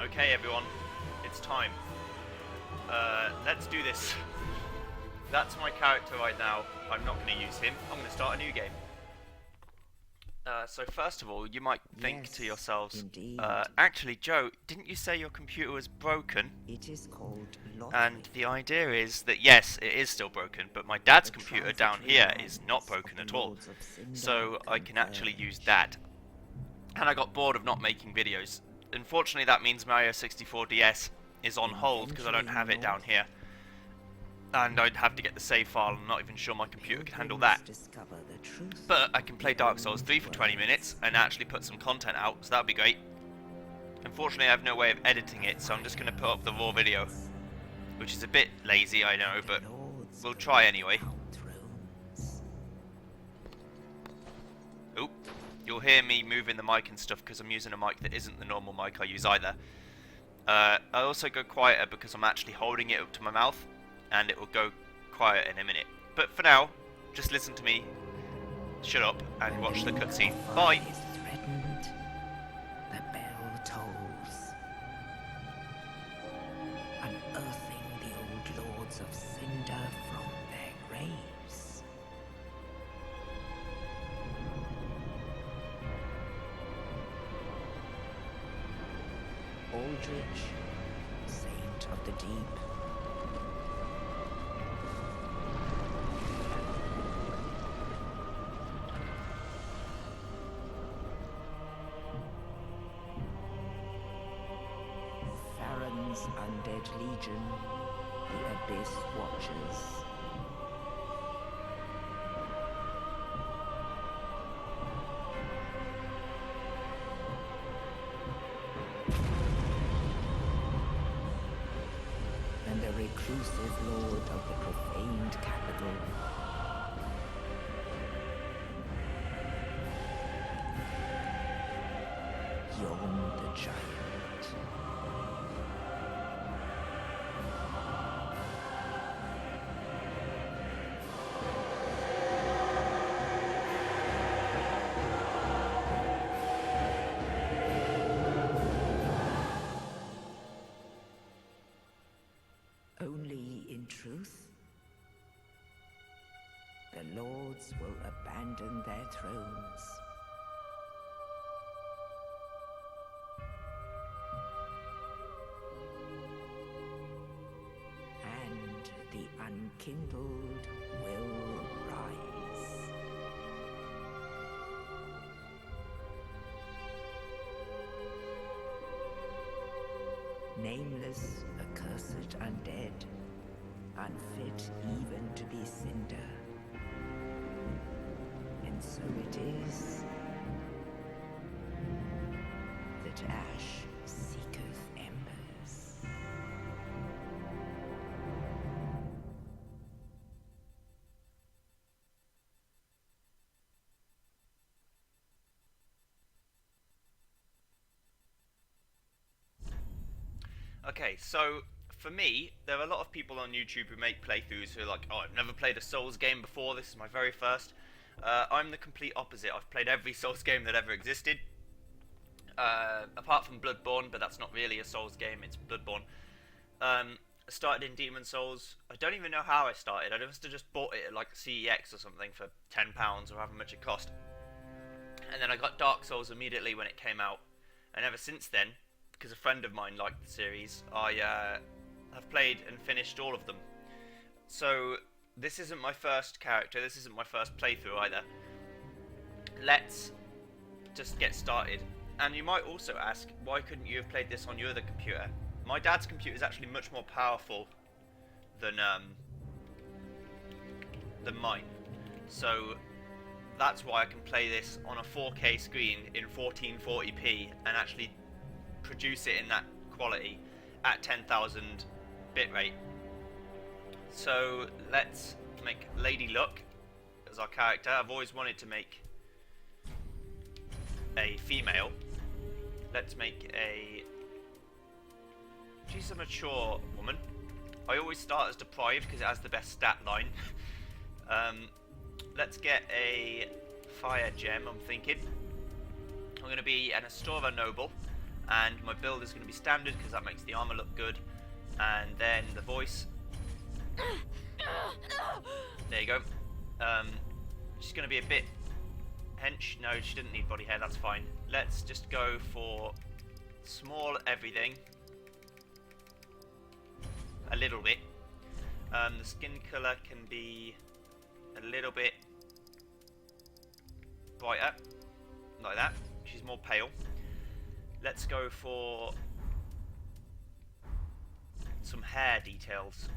Okay, everyone, it's time. Let's do this. That's my character right now. I'm not going to use him. I'm going to start a new game. So first of all, you might think to yourselves, actually, Joe, didn't you say your computer was broken? It is called lottery. And the idea is that yes, it is still broken, but my dad's computer down here is not broken at all. So I can actually use that. And I got bored of not making videos. Unfortunately, that means Mario 64 DS is on hold because I don't have it down here. And I'd have to get the save file, I'm not even sure my computer can handle that. But I can play Dark Souls 3 for 20 minutes and actually put some content out, so that'd be great. Unfortunately, I have no way of editing it, so I'm just going to put up the raw video. Which is a bit lazy, I know, but we'll try anyway. Oop. You'll hear me moving the mic and stuff because I'm using a mic that isn't the normal mic I use either. I also go quieter because I'm actually holding it up to my mouth, and it will go quiet in a minute. But for now, just listen to me, shut up, and watch the cutscene. Bye! The bell tolls, unearthing the old lords of Cinder from their graves. Aldrich, saint of the deep. Farron's undead legion, the Abyss Watchers. And a reclusive lord of the profaned capital. Yon the Giant. Only in truth, the lords will abandon their thrones. And the unkindled will rise. Nameless, accursed undead, unfit even to be Cinder. And so it is that ash seeketh embers. Okay, so for me, there are a lot of people on YouTube who make playthroughs who are like, oh, I've never played a Souls game before, this is my very first. I'm the complete opposite. I've played every Souls game that ever existed. Apart from Bloodborne, but that's not really a Souls game, it's Bloodborne. I started in Demon Souls. I don't even know how I started. I must have just bought it at like CEX or something for £10 or however much it cost. And then I got Dark Souls immediately when it came out. And ever since then, because a friend of mine liked the series, I have played and finished all of them. So this isn't my first character, this isn't my first playthrough either. Let's just get started. And you might also ask, why couldn't you have played this on your other computer? My dad's computer is actually much more powerful than mine. So that's why I can play this on a 4K screen in 1440p and actually produce it in that quality at 10,000 bitrate. So let's make Lady Luck as our character. I've always wanted to make a female. Let's make a... She's a mature woman. I always start as deprived because it has the best stat line. Let's get a fire gem, I'm thinking. I'm going to be an Astora noble, And my build is going to be standard because that makes the armor look good. And then the voice. There you go. She's going to be a bit hench. No, she didn't need body hair, that's fine. Let's just go for small everything. A little bit. The skin colour can be a little bit brighter, like that. She's more pale. Let's go for some hair details.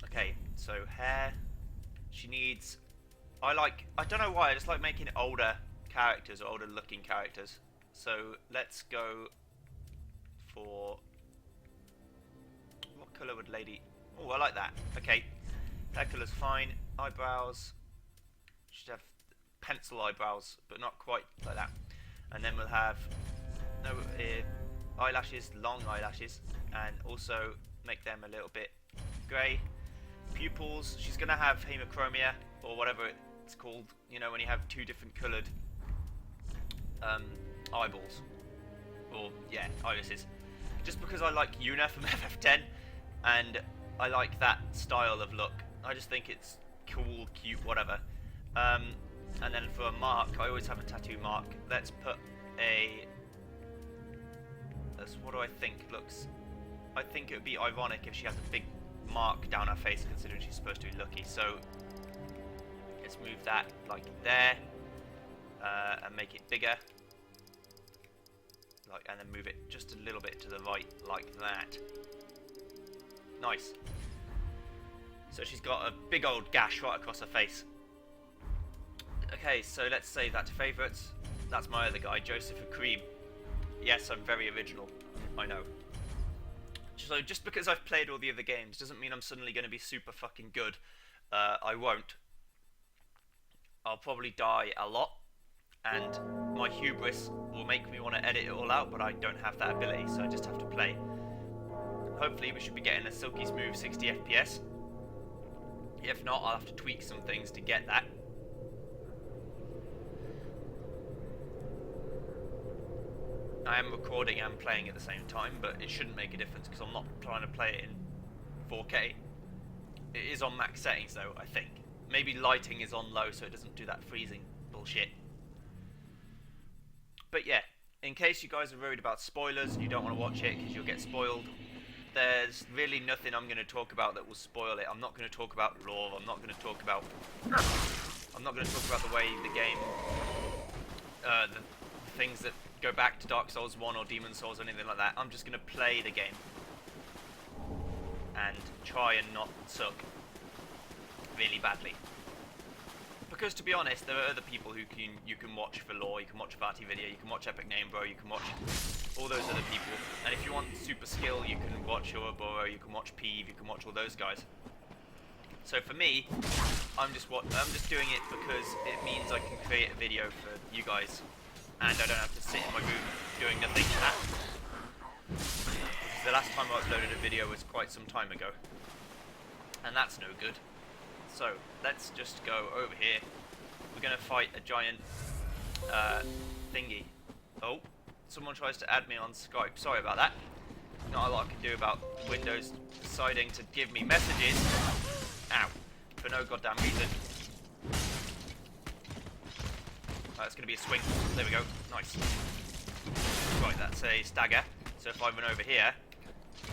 Okay, so hair. She needs. I don't know why. I just like making older characters or older looking characters. So let's go for. What colour would Lady? Oh, I like that. Okay, that colour's fine. Eyebrows. Should have pencil eyebrows, but not quite like that. And then we'll have eyelashes, long eyelashes, and also make them a little bit grey. Pupils. She's gonna have hemochromia or whatever it's called. You know, when you have two different coloured eyeballs, or yeah, irises. Just because I like Yuna from FF10, and I like that style of look. I just think it's cool, cute, whatever. And then for a mark, I always have a tattoo mark. Let's put a. That's what do I think looks. I think it would be ironic if she has a big mark down her face, considering she's supposed to be lucky. So let's move that like there, and make it bigger. Like, and then move it just a little bit to the right, like that. Nice. So she's got a big old gash right across her face. Okay, so let's save that to favourites. That's my other guy, Joseph Cream. Yes, I'm very original. I know. So just because I've played all the other games doesn't mean I'm suddenly going to be super fucking good. I won't. I'll probably die a lot, and my hubris will make me want to edit it all out, but I don't have that ability, so I just have to play. Hopefully we should be getting a silky smooth 60 FPS. If not, I'll have to tweak some things to get that. I am recording and playing at the same time, but it shouldn't make a difference because I'm not trying to play it in 4K. It is on max settings though, I think. Maybe lighting is on low so it doesn't do that freezing bullshit. But yeah, in case you guys are worried about spoilers and you don't want to watch it because you'll get spoiled, there's really nothing I'm going to talk about that will spoil it. I'm not going to talk about lore. I'm not going to talk about the way the game, the things that go back to Dark Souls 1 or Demon Souls or anything like that. I'm just going to play the game and try and not suck really badly. Because to be honest, there are other people who you can watch for lore. You can watch Vati Video, you can watch Epic Name Bro, you can watch all those other people. And if you want super skill, you can watch Ouroboros, you can watch Peeve, you can watch all those guys. So for me, I'm just doing it because it means I can create a video for you guys, and I don't have to sit in my room doing nothing. Because the last time I uploaded a video was quite some time ago, and that's no good. So let's just go over here. We're gonna fight a giant thingy. Oh, someone tries to add me on Skype. Sorry about that. Not a lot I can do about Windows deciding to give me messages. Ow. For no goddamn reason. That's gonna be a swing. There we go. Nice. Right, that's a stagger. So if I run over here.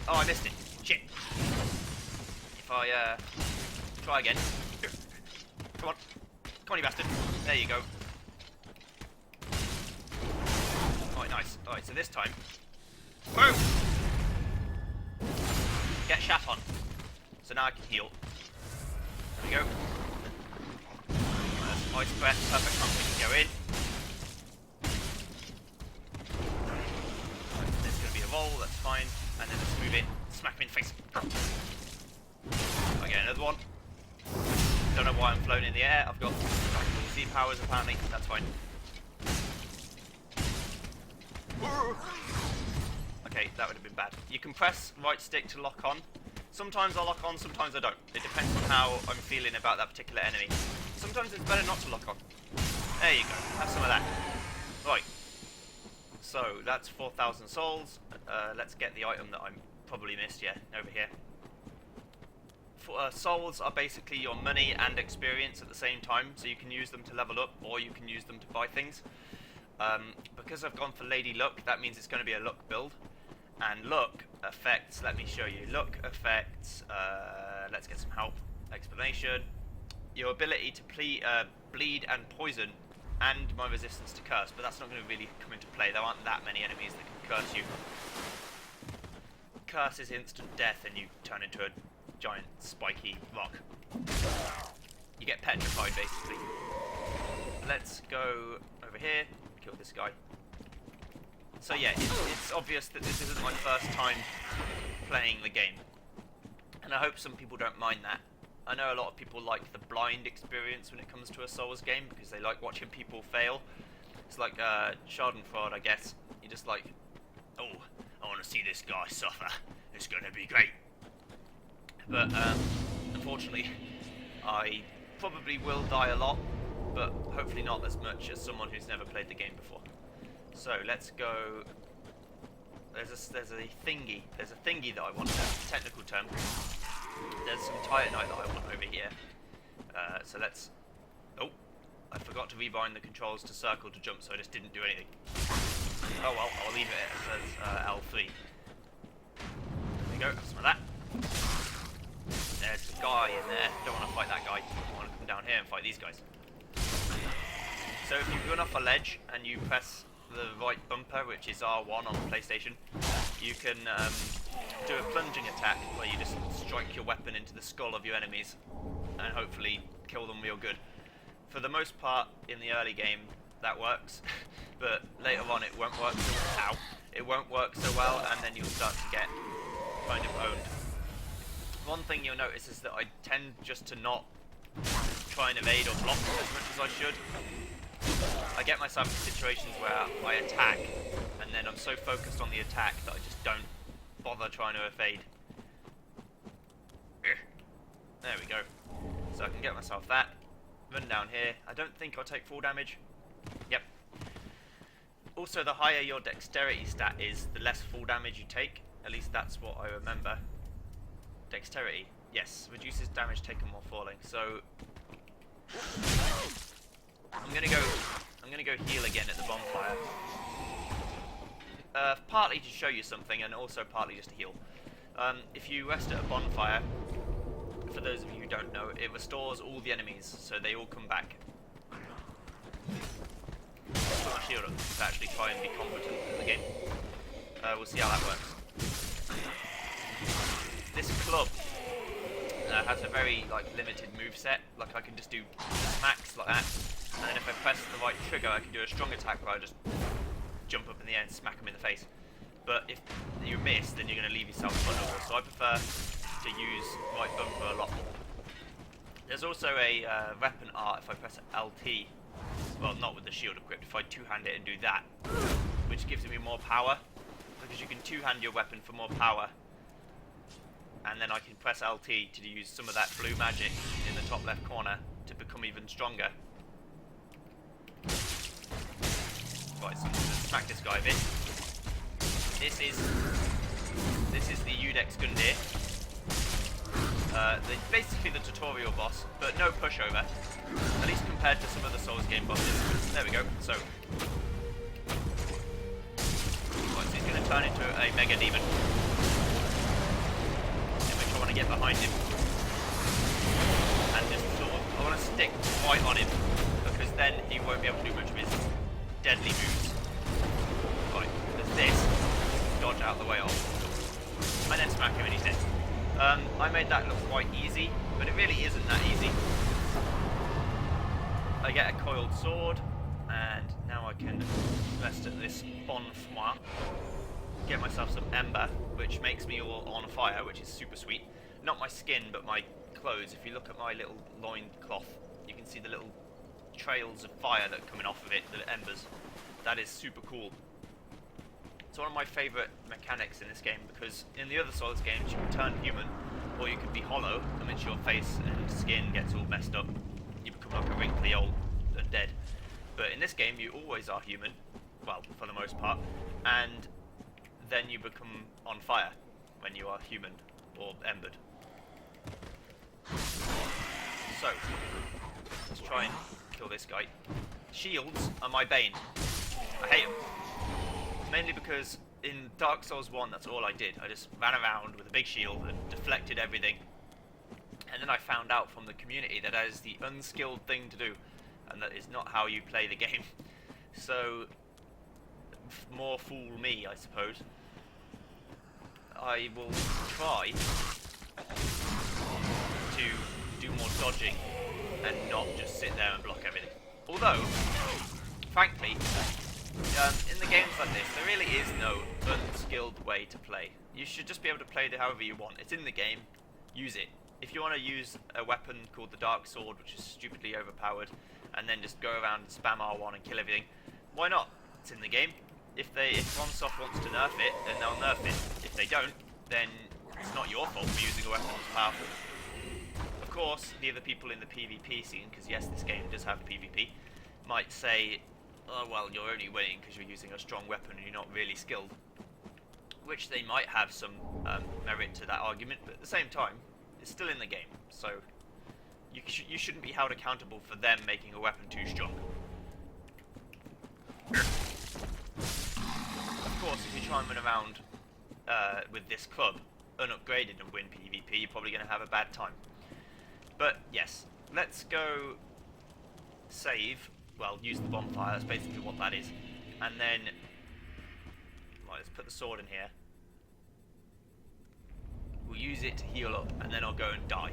Oh, I missed it. Shit. If I try again. Come on. Come on, you bastard. There you go. Alright, nice. Alright, so this time. Boom! Get shat on. So now I can heal. There we go. That's ice breath. Perfect time we can go in. There's going to be a roll, that's fine. And then let's move in. Smack him in the face. I get another one. Don't know why I'm flown in the air. I've got Z powers apparently. That's fine. Okay, that would have been bad. You can press right stick to lock on. Sometimes I lock on, sometimes I don't. It depends on how I'm feeling about that particular enemy. Sometimes it's better not to lock on. There you go. Have some of that. Right. So that's 4,000 souls. Let's get the item that I probably missed. Yeah, over here. Souls are basically your money and experience at the same time, so you can use them to level up, or you can use them to buy things. Because I've gone for Lady Luck, that means it's going to be a luck build. And luck affects, let me show you, luck affects, let's get some help, explanation, your ability to bleed and poison, and my resistance to curse, but that's not going to really come into play. There aren't that many enemies that can curse you. Curse is instant death and you turn into a giant spiky rock. You get petrified basically. Let's go over here, kill this guy. So yeah, it's obvious that this isn't my first time playing the game, and I hope some people don't mind that. I know a lot of people like the blind experience when it comes to a Souls game because they like watching people fail. It's like Schadenfreude, I guess. You just like, oh, I want to see this guy suffer. It's going to be great. But unfortunately, I probably will die a lot, but hopefully not as much as someone who's never played the game before. So let's go. There's a thingy that I want. That's a technical term. There's some titanite that I want over here. So let's. Oh, I forgot to rebind the controls to circle to jump, so I just didn't do anything. Oh well, I'll leave it as L3. There we go. Have some of that. There's a guy in there. Don't want to fight that guy. I want to come down here and fight these guys. So if you run off a ledge and you press the right bumper, which is R1 on the PlayStation, you can do a plunging attack where you just strike your weapon into the skull of your enemies and hopefully kill them real good. For the most part in the early game that works, but later on it won't work so well, and then you'll start to get kind of owned. One thing you'll notice is that I tend just to not try and evade or block as much as I should. I get myself in situations where I attack, and then I'm so focused on the attack that I just don't bother trying to evade. There we go. So I can get myself that. Run down here. I don't think I'll take full damage. Yep. Also, the higher your dexterity stat is, the less full damage you take. At least that's what I remember. Dexterity. Yes, reduces damage taken while falling. So I'm gonna go heal again at the bonfire. Partly to show you something, and also partly just to heal. If you rest at a bonfire, for those of you who don't know, it restores all the enemies, so they all come back. Put my shield up to actually try and be competent in the game. We'll see how that works. This club has a very limited moveset. Like I can just do smacks like that, and then if I press the right trigger, I can do a strong attack where I just jump up in the air and smack them in the face. But if you miss, then you're going to leave yourself vulnerable. So I prefer to use right bumper a lot more. There's also a weapon art if I press LT. Well, not with the shield equipped. If I two-hand it and do that, which gives me more power, because you can two-hand your weapon for more power. And then I can press LT to use some of that blue magic in the top left corner to become even stronger. Right, so I'm going to smack this guy a bit. This is the Udex Gundyr. Basically the tutorial boss, but no pushover. At least compared to some of the Souls game bosses. There we go. So, right, so he's going to turn into a mega demon. I want to get behind him and just I want to stick right on him, because then he won't be able to do much of his deadly moves. Right, there's this, dodge out of the way of, and then smack him and he's dead. I made that look quite easy, but it really isn't that easy. I get a coiled sword, and now I can rest at this bonfire. Get myself some ember, which makes me all on fire, which is super sweet. Not my skin, but my clothes. If you look at my little loin cloth, you can see the little trails of fire that are coming off of it, the embers. That is super cool. It's one of my favourite mechanics in this game, because in the other Souls games you can turn human, or you can be hollow, come into your face and skin gets all messed up. You become like a wrinkly old undead. But in this game you always are human, well, for the most part, and then you become on fire when you are human or embered. So, let's try and kill this guy. Shields are my bane. I hate them. Mainly because in Dark Souls 1, that's all I did. I just ran around with a big shield and deflected everything. And then I found out from the community that is the unskilled thing to do, and that is not how you play the game. So, more fool me, I suppose. I will try to do more dodging and not just sit there and block everything. Although, frankly, in the games like this, there really is no unskilled way to play. You should just be able to play it however you want. It's in the game. Use it. If you want to use a weapon called the Dark Sword, which is stupidly overpowered, and then just go around and spam R1 and kill everything, why not? It's in the game. If FromSoft wants to nerf it, then they'll nerf it. If they don't, then it's not your fault for using a weapon that's powerful. Of course, the other people in the PvP scene, because yes, this game does have PvP, might say, oh well, you're only winning because you're using a strong weapon and you're not really skilled. Which they might have some merit to that argument, but at the same time, it's still in the game, so you shouldn't be held accountable for them making a weapon too strong. Of course, if you try and run around with this club unupgraded and win PvP, you're probably going to have a bad time. But yes, let's go save. Well, use the bonfire, that's basically what that is. And then, right, let's put the sword in here. We'll use it to heal up, and then I'll go and die.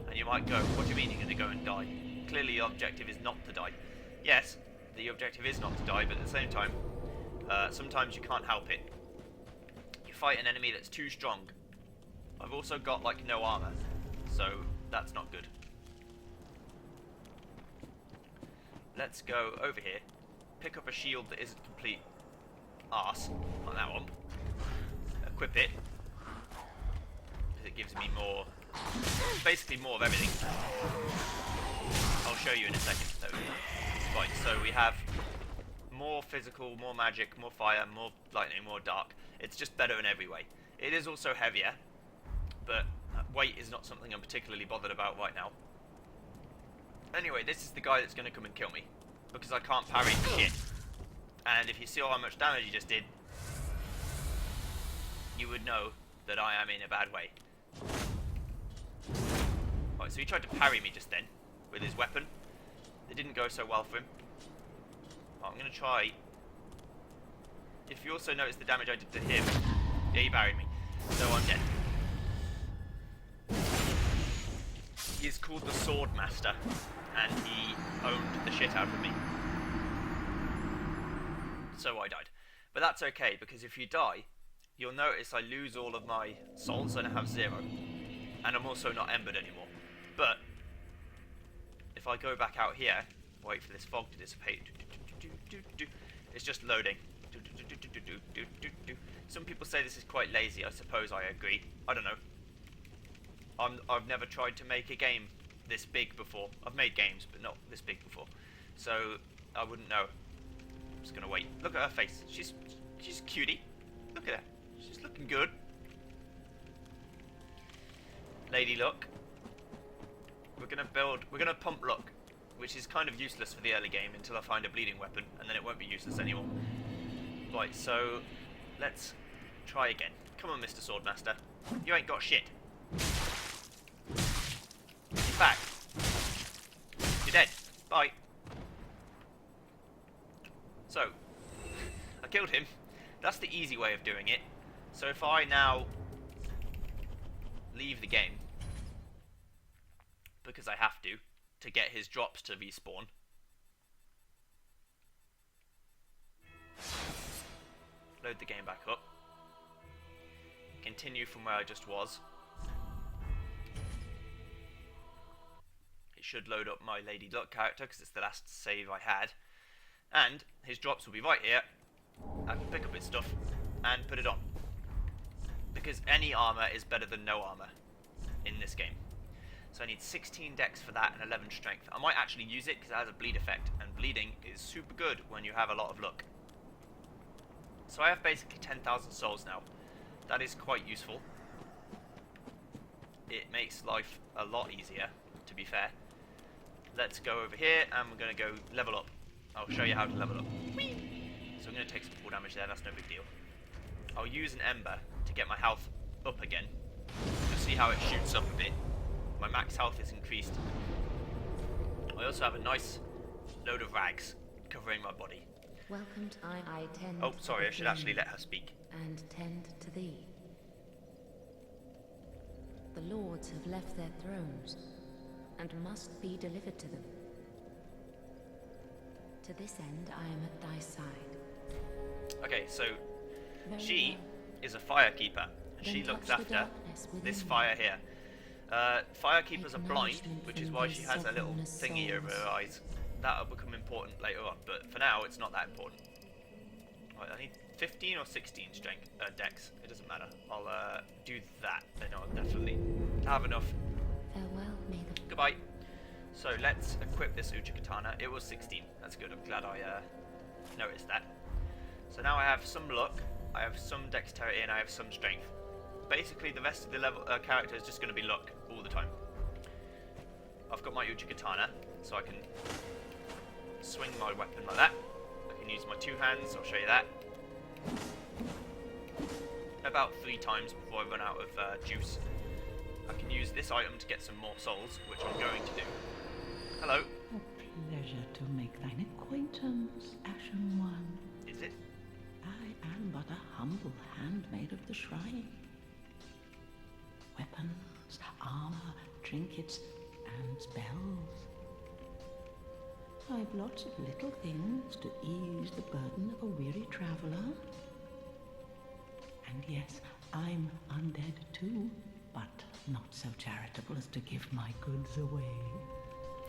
And you might go, what do you mean you're going to go and die? Clearly the objective is not to die. Yes, the objective is not to die, but at the same time, sometimes you can't help it. You fight an enemy that's too strong. I've also got, like, no armor, so that's not good. Let's go over here, pick up a shield that isn't complete arse, like that one, equip it, because it gives me more, basically more of everything. I'll show you in a second. Right, so we have more physical, more magic, more fire, more lightning, more dark. It's just better in every way. It is also heavier, but weight is not something I'm particularly bothered about right now. Anyway, this is the guy that's going to come and kill me, because I can't parry shit. And if you saw how much damage he just did, you would know that I am in a bad way. Right, so he tried to parry me just then, with his weapon. It didn't go so well for him. I'm going to try. If you also notice the damage I did to him, yeah, he parried me, so I'm dead. He's called the Sword Master, and he owned the shit out of me. So I died. But that's okay, because if you die, you'll notice I lose all of my souls and I have 0. And I'm also not embered anymore. But if I go back out here, wait for this fog to dissipate, it's just loading. Some people say this is quite lazy. I suppose I agree. I don't know. I've never tried to make a game this big before. I've made games, but not this big before. So I wouldn't know. I'm just gonna wait. Look at her face. She's a cutie. Look at her. She's looking good. Lady luck. We're gonna pump luck, which is kind of useless for the early game until I find a bleeding weapon, and then it won't be useless anymore. Right, so let's try again. Come on, Mr. Swordmaster. You ain't got shit. In fact, you're dead. Bye. So, I killed him. That's the easy way of doing it. So if I now leave the game, because I have to get his drops to respawn. Load the game back up. Continue from where I just was. It should load up my Lady Luck character because it's the last save I had. And his drops will be right here. I can pick up his stuff and put it on. Because any armor is better than no armor in this game. So I need 16 dex for that and 11 strength. I might actually use it because it has a bleed effect. And bleeding is super good when you have a lot of luck. So I have basically 10,000 souls now. That is quite useful. It makes life a lot easier, to be fair. Let's go over here and we're going to go level up. I'll show you how to level up. Whee! So I'm going to take some fall damage there, that's no big deal. I'll use an ember to get my health up again. You'll see how it shoots up a bit. My max health is increased. I also have a nice load of rags covering my body. Welcome to I tend. Oh, sorry, I should actually let her speak. And tend to thee. The lords have left their thrones, and must be delivered to them. To this end, I am at thy side. Okay, so Very she well. is a firekeeper. And Then she touch looks the after darkness this within fire here. Firekeepers are blind, Acknowledgement which is from why these she has a little sovereign thingy over souls. her eyes. That'll become important later on, but for now it's not that important. Right, I need 15 or 16 strength, dex. It doesn't matter. I'll do that. Then I'll definitely have enough. Farewell, may the Goodbye. So let's equip this Uchi Katana. It was 16. That's good. I'm glad I noticed that. So now I have some luck, I have some dexterity, and I have some strength. Basically, the rest of the level character is just going to be luck all the time. I've got my Uchi Katana, so I can swing my weapon like that. I can use my two hands. I'll show you that. About 3 times before I run out of juice. I can use this item to get some more souls, which I'm going to do. Hello. A pleasure to make thine acquaintance, Ashen One. Is it? I am but a humble handmaid of the shrine. Weapons, armor, trinkets, and spells. I've lots of little things to ease the burden of a weary traveler. And yes, I'm undead too, but not so charitable as to give my goods away.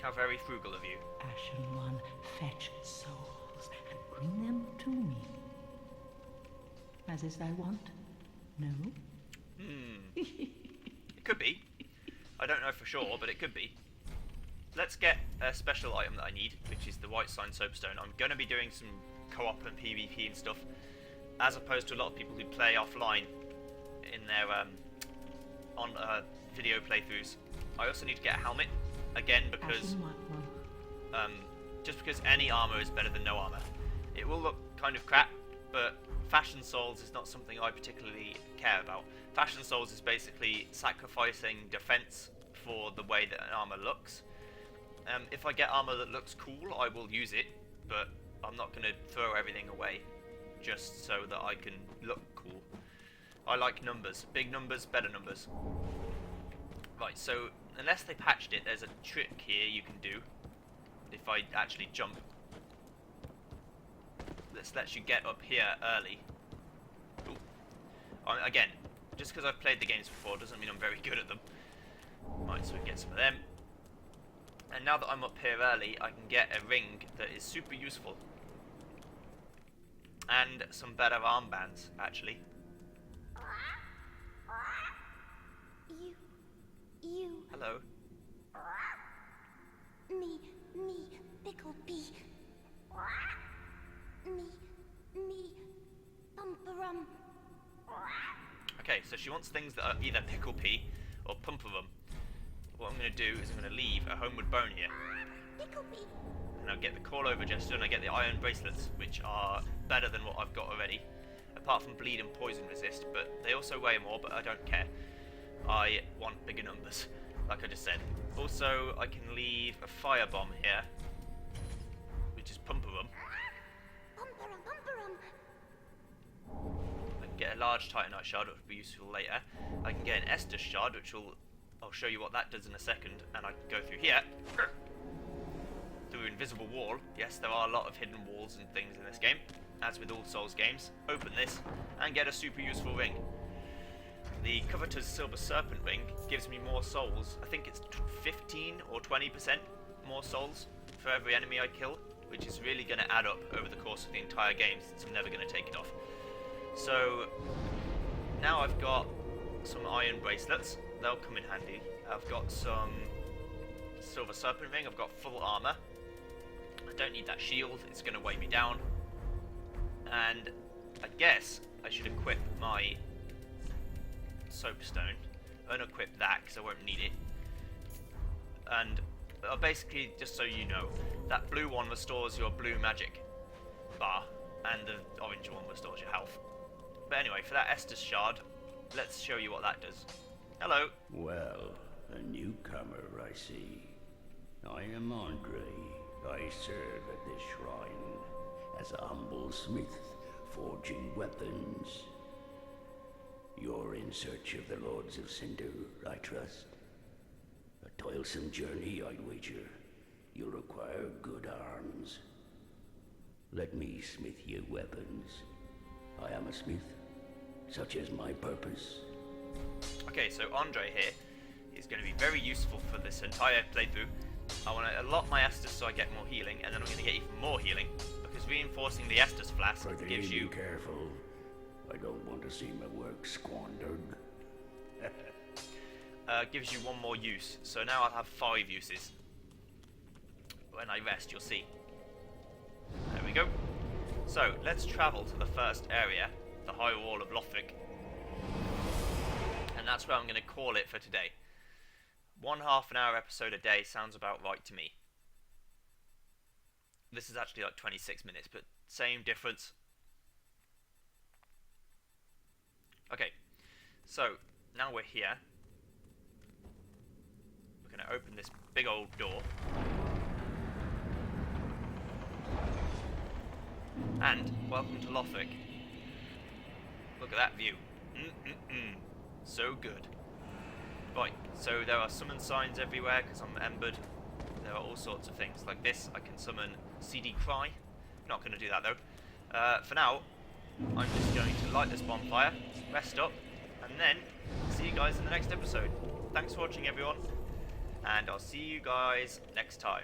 How very frugal of you. Ashen One, fetch souls and bring them to me. As is thy wont? No? It could be. I don't know for sure, but it could be. Let's get a special item that I need, which is the White Sign Soapstone. I'm going to be doing some co-op and PvP and stuff, as opposed to a lot of people who play offline in their video playthroughs. I also need to get a helmet, again, because Ashen One. just because any armor is better than no armor. It will look kind of crap, but Fashion Souls is not something I particularly care about. Fashion Souls is basically sacrificing defense for the way that an armor looks. If I get armor that looks cool, I will use it, but I'm not going to throw everything away just so that I can look cool. I like numbers. Big numbers, better numbers. Right, so unless they patched it, there's a trick here you can do. If I actually jump. This lets you get up here early. Ooh. Again, just because I've played the games before doesn't mean I'm very good at them. Right, so we can get some of them. And now that I'm up here early, I can get a ring that is super useful. And some better armbands, actually. You. Hello. Me, pickle pea. Me, bumperum. Okay, so she wants things that are either pickle pea or pumperum. What I'm going to do is I'm going to leave a homeward bone here. Pickle pea. And I'll get the call over gesture and I get the iron bracelets, which are better than what I've got already. Apart from bleed and poison resist, but they also weigh more, but I don't care. I want bigger numbers, like I just said. Also, I can leave a firebomb here, which is pumperum. Bumperum. I can get a large titanite shard, which will be useful later. I can get an Estus shard, which I'll show you what that does in a second, and I can go through here. Through invisible wall. Yes, there are a lot of hidden walls and things in this game, as with all Souls games. Open this, and get a super useful ring. The Covetous Silver Serpent ring gives me more souls. I think it's 15 or 20% more souls for every enemy I kill, which is really going to add up over the course of the entire game, since I'm never going to take it off. So, now I've got some iron bracelets. They'll come in handy. I've got some Silver Serpent ring. I've got full armor. I don't need that shield. It's going to weigh me down. And I guess I should equip my soapstone. Unequip that because I won't need it. And basically, just so you know, that blue one restores your blue magic bar, and the orange one restores your health. But anyway, for that Estus shard, let's show you what that does. Hello. Well, a newcomer, I see. I am Andre. I serve at this shrine as a humble smith, forging weapons. You're in search of the Lords of Cinder, I trust. A toilsome journey, I'd wager. You'll require good arms. Let me smith you weapons. I am a smith, such is my purpose. Okay, so Andre here is going to be very useful for this entire playthrough. I want to allot my Estus so I get more healing, and then I'm going to get even more healing, because reinforcing the Estus flask gives you... Be careful. I don't want to see my work squandered. gives you one more use, so now I'll have 5 uses. When I rest, you'll see. There we go. So, let's travel to the first area, the High Wall of Lothric. And that's where I'm going to call it for today. 1 half-an-hour episode a day sounds about right to me. This is actually like 26 minutes, but same difference. Okay, so now we're here. We're going to open this big old door. And welcome to Lothric. Look at that view. So good. Right, so there are summon signs everywhere because I'm embered. There are all sorts of things. Like this, I can summon CD Cry. Not going to do that though. For now, I'm just going to light this bonfire, rest up, and then see you guys in the next episode. Thanks for watching everyone, and I'll see you guys next time.